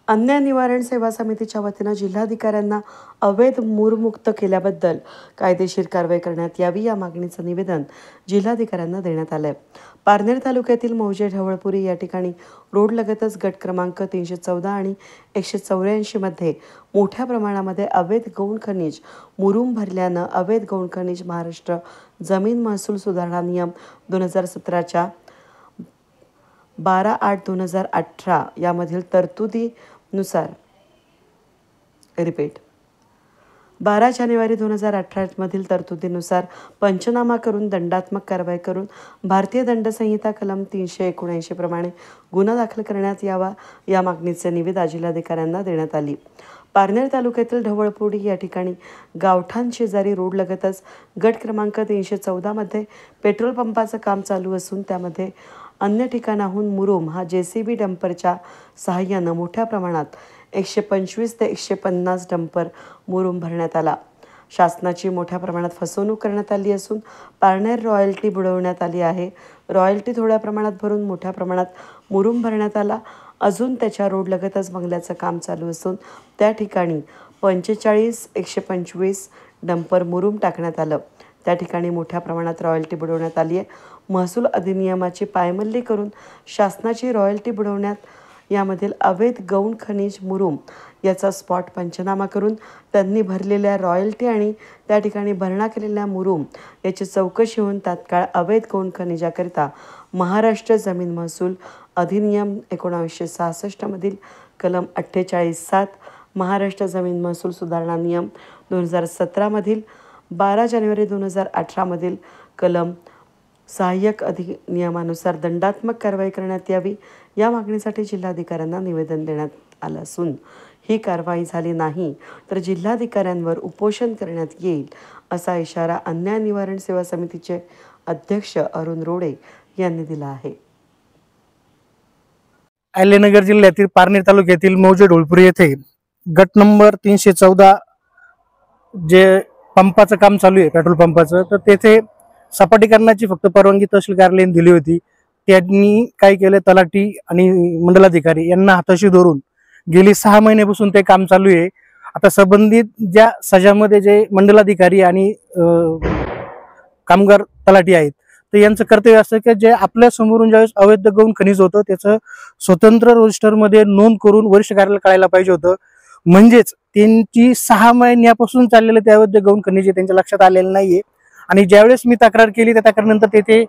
अन्याय निवारण सेवा समितीच्या वतीनं जिल्हाधिकाऱ्यांना अवैध मूरमुक्त केल्याबद्दल कायदेशीर कारवाई करण्यात यावी या मागणीचं निवेदन जिल्हाधिकाऱ्यांना देण्यात आलंय। पारनेर तालुक्यातील मौजे ढवळपुरी या ठिकाणी रोडलगतच गट क्रमांक 314 आणि 184 मध्ये मोठ्या प्रमाणामध्ये अवैध गौण खनिज मुरुम भरल्यानं अवैध गौण खनिज महाराष्ट्र जमीन महसूल सुधारणा नियम 2017च्या 12/8/2018 यामधील तरतुदीनुसार 12 जानेवारी 2018 मधील तरतुदीनुसार पंचनामा करून दंडात्मक कारवाई करून भारतीय दंड संहिता कलम 379 प्रमाणे गुन्हा दाखल करण्यात यावा या मागणीचे निवेदन जिल्हाधिकाऱ्यांना देण्यात आली। पारनेर तालुक्यातील ढवळपुरी या ठिकाणी गावठाण शेजारी रोडलगतच गट क्रमांक 314 मध्ये पेट्रोल पंपाचं काम चालू असून त्यामध्ये अन्य ठिकाणाहून मुरुम हा JCB डंपरच्या सहाय्यानं मोठ्या प्रमाणात 125 ते 150 डंपर मुरुम भरण्यात आला। शासनाची मोठ्या प्रमाणात फसवणूक करण्यात आली असून पारनेर रॉयल्टी बुडवण्यात आली आहे। रॉयल्टी थोड्या प्रमाणात भरून मोठ्या प्रमाणात मुरुम भरण्यात आला। अजून त्याच्या रोडलगतच बंगल्याचं काम चालू असून त्या ठिकाणी 45-125 डंपर मुरुम टाकण्यात आलं। त्या ठिकाणी मोठ्या प्रमाणात रॉयल्टी बुडवण्यात आली आहे। महसूल अधिनियमाची पायमल्ली करून शासनाची रॉयल्टी बुडवण्यात यामधील अवैध गौण खनिज मुरुम याचा स्पॉट पंचनामा करून त्यांनी भरलेल्या रॉयल्टी आणि त्या ठिकाणी भरणा केलेल्या मुरुम याची चौकशी होऊन तात्काळ अवैध गौण खनिजाकरिता महाराष्ट्र जमीन महसूल अधिनियम 1966 मधील कलम 48(7), महाराष्ट्र जमीन महसूल सुधारणा नियम 2017 मधील 12 जानेवारी 2018 मधील कलम सहाय्यक अधिनियमानुसार दंडात्मक कारवाई करण्यात यावी या मागणीसाठी जिल्हाधिकाऱ्यांना निवेदन देण्यात आलं असून ही कारवाई झाली नाही तर जिल्हाधिकाऱ्यांवर उपोषण करण्यात येईल असा इशारा अन्याय निवारण सेवा समितीचे अध्यक्ष अरुण रोडे यांनी दिला आहे। अहिल्यानगर जिल्ह्यातील पारनेर तालुक्यातील मौजे ढवळपुरी येथे गट नंबर 314 जे पंपाचं काम चालू आहे पेट्रोल पंपाचं, तर तेथे सपाटीकरणाची फक्त परवानगी तहसील कार्यालयाने दिली होती। त्यांनी काय केले, तलाठी आणि मंडलाधिकारी यांना हाताशी धरून गेली 6 महिन्यापासून ते काम चालू आहे। आता संबंधित ज्या सजामध्ये जे मंडलाधिकारी आणि कामगार तलाठी आहेत तर यांचं कर्तव्य असतं की जे आपल्या समोरून ज्यावेळेस अवैध गौण खनिज होतं त्याचं स्वतंत्र रजिस्टरमध्ये नोंद करून वरिष्ठ कार्यालयाला कळायला पाहिजे होतं। म्हणजेच त्यांची 6 महिन्यापासून चाललेलं ते अवैध गौण खनिज त्यांच्या लक्षात आलेलं नाहीये आणि ज्यावेळेस मी तक्रार केली त्या तक्रारीनंतर तेथे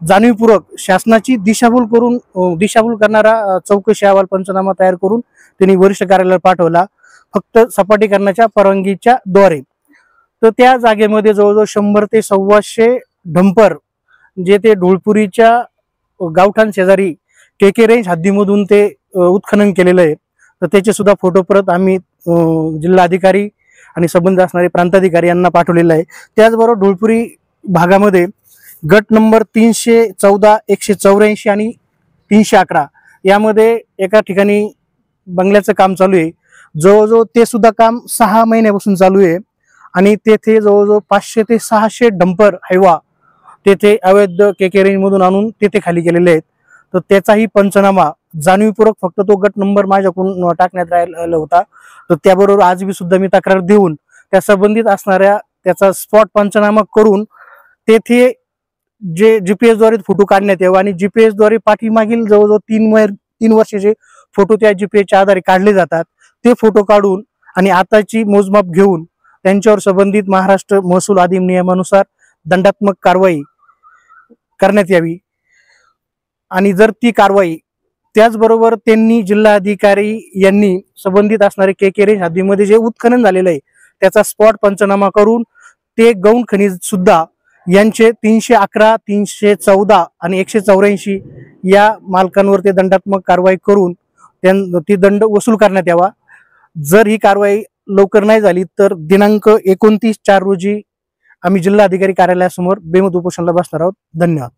जाणीवपूर्वक शासनाची दिशाभूल करणारा चौकशी अहवाल पंचनामा तयार करून त्यांनी वरिष्ठ कार्यालयाला पाठवला फक्त सपाटीकरणाच्या परवानगीच्या द्वारे। तर त्या जागेमध्ये जवळजवळ 100 ते 125 डंपर जे ते ढवळपुरीच्या गावठाण शेजारी KK रेंज हद्दीमधून ते उत्खनन केलेलं आहे। तर त्याचे सुद्धा फोटो परत आम्ही जिल्हाधिकारी आणि संबंधित असणारे प्रांताधिकारी यांना पाठवलेलं आहे। त्याचबरोबर ढवळपुरी भागामध्ये गट नंबर 314, 184 आणि 311 यामध्ये एका ठिकाणी बंगल्याचं काम चालू आहे। जवळजवळ ते सुद्धा काम 6 महिन्यापासून चालू आहे आणि तेथे जवळजवळ 500 ते 600 डंपर हैवा तेथे अवैध KK रेंज मधून आणून तेथे खाली केलेले आहेत। तर त्याचाही पंचनामा जाणीवपूर्वक फक्त तो गट नंबर माझ्याकडून टाकण्यात राहिला होता। तर त्याबरोबर आज सुद्धा मी तक्रार देऊन त्या संबंधित असणाऱ्या त्याचा स्पॉट पंचनामा करून तेथे जे GPS द्वारे फोटो काढण्यात यावे आणि GPS द्वारे पाठीमागील जवळजवळ 3 वर्षाचे फोटो त्या GPSच्या आधारे काढले जातात। ते फोटो काढून आणि आताची मोजमाप घेऊन त्यांच्यावर संबंधित महाराष्ट्र महसूल अधिनियमानुसार दंडात्मक कारवाई करण्यात यावी आणि जर ती कारवाई त्याचबरोबर त्यांनी जिल्हाधिकारी यांनी संबंधित असणारे KK रेंज हद्दीमध्ये जे उत्खनन झालेलं आहे त्याचा स्पॉट पंचनामा करून ते गौण खनिज सुद्धा यांचे 311, 314 आणि 184 या मालकांवर ते दंडात्मक कारवाई करून ती दंड वसूल करण्यात यावा। जर ही कारवाई लवकर नाही झाली तर दिनांक 29/4 रोजी आम्ही जिल्हाधिकारी कार्यालयासमोर बेमुदत उपोषणाला बसणार आहोत। धन्यवाद।